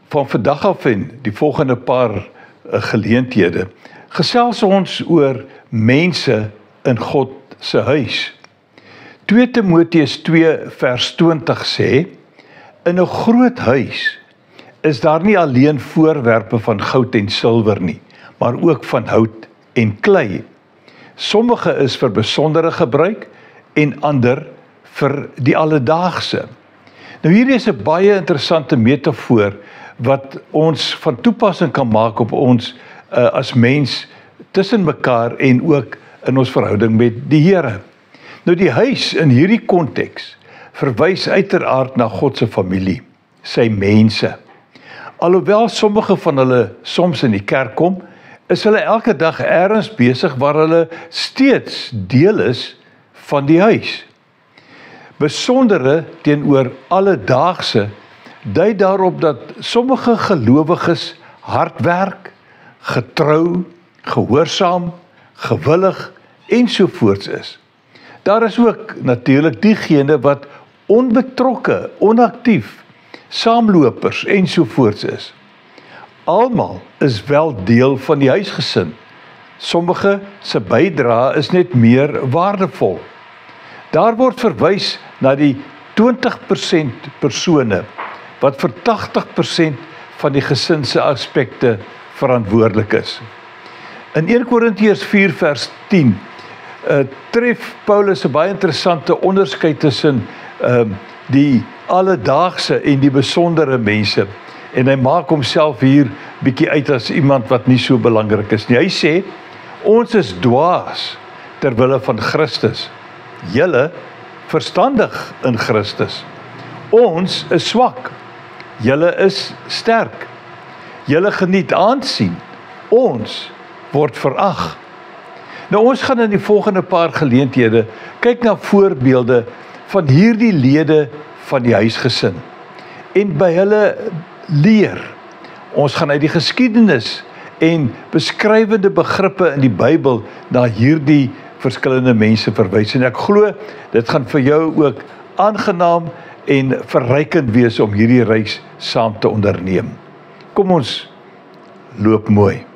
van vandag af en die volgende paar geleenthede, gesels ons oor mense in God se huis. 2 Timoteus 2 vers 20 sê, in 'n groot huis is daar nie alleen voorwerpe van goud en silwer nie, maar ook van hout en klei. Sommige is vir besondere gebruik en ander vir die alledaagse. Nou hierdie is 'n baie interessante metafoor wat ons van toepassing kan maak op ons as mens tussen mekaar en ook in ons verhouding met die Here. Nou die huis in hierdie konteks verwys uiteraard na God se familie, sy mense. Alhoewel sommige van hulle soms in die kerk kom, is hulle elke dag ergens besig waar hulle steeds deel is van die huis. Besondere teenoor alledaagse dui daarop dat sommige gelowiges hard werk, getrou, gehoorsaam, gewillig ensovoorts is. Daar is ook natuurlik diegene wat onbetrokke, onaktief, saamlopers ensovoorts is. Almal is wel deel van die huisgesin. Sommige se bydrae is net meer waardevol. Daar word verwys na die 20% persone wat vir 80% van die gesin se aspekte verantwoordelik is. In 1 Korintiërs 4 vers 10 tref Paulus 'n baie interessante onderskeid tussen die alledaagse en die besondere mense, en hy maak homself hier bietjie uit as iemand wat nie so belangrik is nie. Hy sê, ons is dwaas ter wille van Christus, julle verstandig in Christus. Ons is swak, julle is sterk, julle geniet aansien, ons word verag. Nou ons gaan in die volgende paar geleenthede kyk na voorbeelde van hierdie lede van die huisgesin en by hulle leer. Ons gaan uit die geskiedenis en beskrywende begrippe in die Bybel na hierdie verskillende mense verwys, en ek glo dit gaan vir jou ook aangenaam en verrykend wees om hierdie reis saam te onderneem. Kom ons loop mooi.